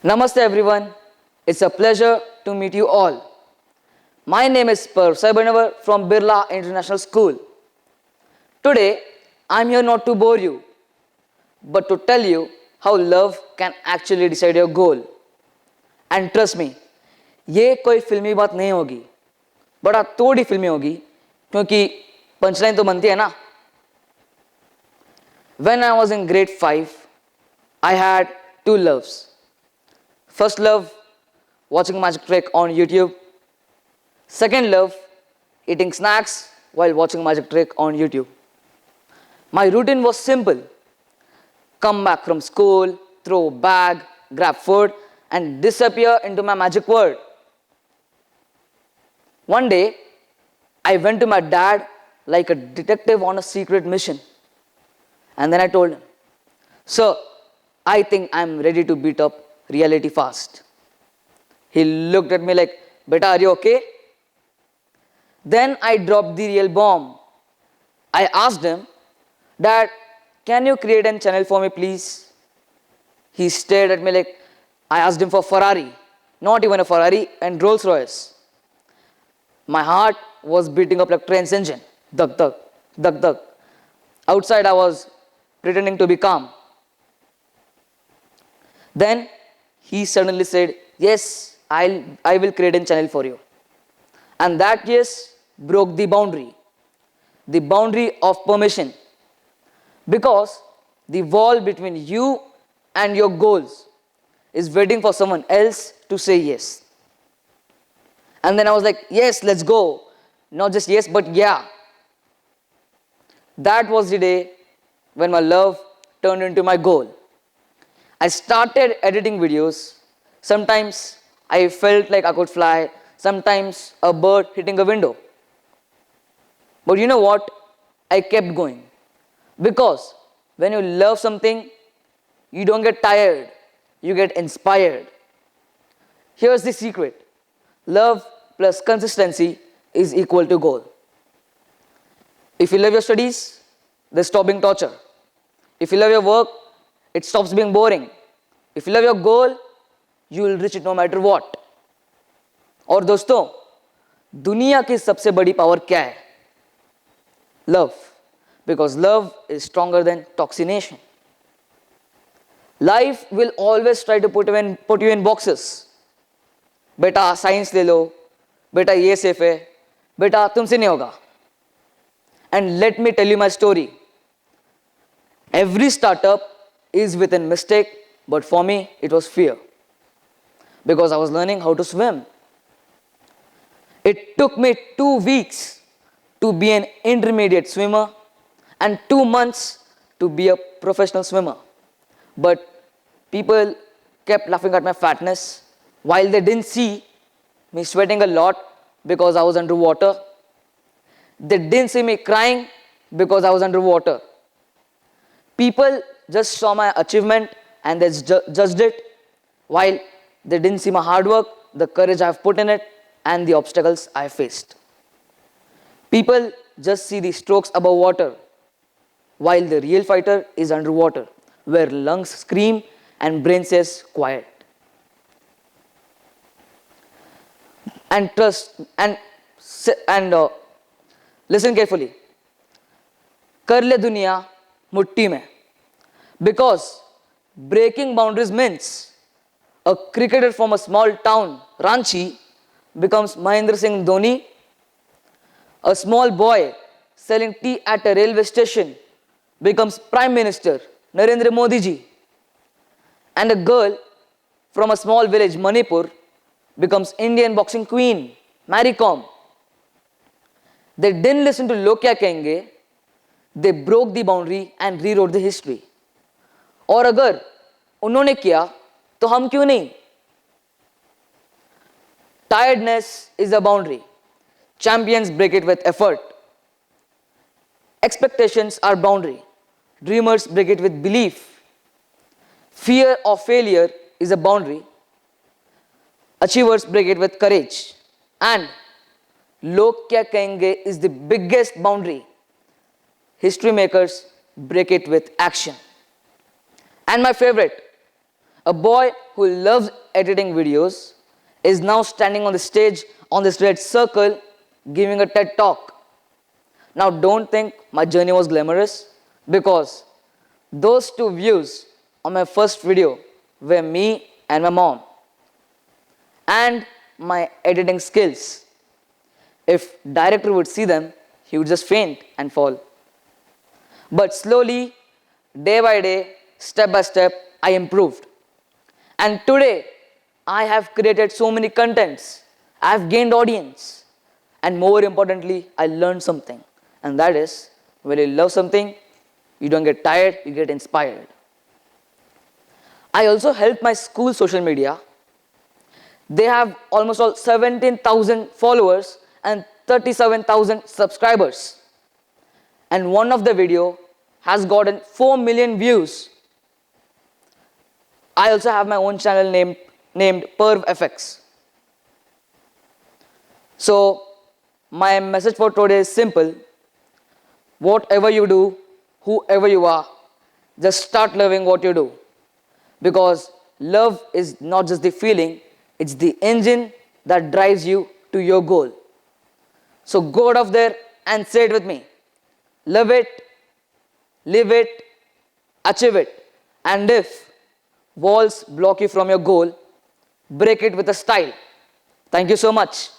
Namaste everyone. It's a pleasure to meet you all. My name is Parv Saibanavar from Birla International School. Today, I'm here not to bore you, but to tell you how love can actually decide your goal. And trust me, ये कोई फिल्मी बात नहीं होगी, बड़ा थोड़ी फिल्मी होगी, क्योंकि पंचलाइन तो बनती है ना. When I was in grade 5, I had two loves. First love, watching Magic Trick on YouTube. Second love, eating snacks while watching Magic Trick on YouTube. My routine was simple. Come back from school, throw bag, grab food, and disappear into my magic world. One day, I went to my dad like a detective on a secret mission. And then I told him, "Sir, I think I'm ready to beat up reality fast." He looked at me like, "Beta, are you okay?" Then I dropped the real bomb. I asked him, "Dad, can you create a channel for me, please?" He stared at me like I asked him for Ferrari, not even a Ferrari, and Rolls Royce. My heart was beating up like train's engine. Dug, dug, dug, dug. Outside, I was pretending to be calm. Then he suddenly said, "Yes, I will create a channel for you." And that yes broke the boundary of permission. Because the wall between you and your goals is waiting for someone else to say yes. And then I was like, "Yes, let's go." Not just yes, but yeah. That was the day when my love turned into my goal. I started editing videos. Sometimes I felt like I could fly, sometimes a bird hitting a window. But you know what? I kept going. Because when you love something, you don't get tired, you get inspired. Here's the secret: love plus consistency is equal to goal. If you love your studies, they stop being torture. If you love your work, it stops being boring. If you love your goal, you will reach it no matter what. और दोस्तों, दुनिया की सबसे बड़ी power क्या है? Love. Because love is stronger than toxination. Life will always try to put you in boxes. बेटा science ले लो, बेटा ये सेफ है, बेटा तुमसे नहीं होगा. And let me tell you my story. Every startup is within mistake, but for me it was fear. Because I was learning how to swim. It took me 2 weeks to be an intermediate swimmer and 2 months to be a professional swimmer. But people kept laughing at my fatness while they didn't see me sweating a lot because I was underwater. They didn't see me crying because I was underwater. People just saw my achievement and they judged it, while they didn't see my hard work, the courage I've put in it, and the obstacles I faced. People just see the strokes above water, while the real fighter is underwater, where lungs scream and brain says quiet. And trust and listen carefully. कर ले दुनिया मुट्ठी में. Because breaking boundaries means a cricketer from a small town, Ranchi, becomes Mahendra Singh Dhoni. A small boy selling tea at a railway station becomes Prime Minister Narendra Modi ji. And a girl from a small village, Manipur, becomes Indian boxing queen, Mary Kom. They didn't listen to Log Kya Kahenge, they broke the boundary and rewrote the history. और अगर उन्होंने किया तो हम क्यों नहीं? Tiredness is a boundary. Champions break it with effort. Expectations are boundary. Dreamers break it with belief. Fear of failure is a boundary. Achievers break it with courage. And Log Kya Kahenge is the biggest boundary. History makers break it with action. And my favorite, A boy who loves editing videos is now standing on the stage on this red circle giving a TED talk. Now, don't think my journey was glamorous because those 2 views on my first video were me and my mom and my editing skills. If director would see them, he would just faint and fall. But slowly, day by day, step by step, I improved. And today, I have created so many contents. I have gained audience. And more importantly, I learned something. And that is, when you love something, you don't get tired, you get inspired. I also help my school social media. They have almost all 17,000 followers and 37,000 subscribers. And one of the video has gotten 4 million views. I also have my own channel named PervFX. So, my message for today is simple. Whatever you do, whoever you are, just start loving what you do. Because love is not just the feeling, it's the engine that drives you to your goal. So go out of there and say it with me. Love it, live it, achieve it. And if walls block you from your goal, break it with a style. Thank you so much.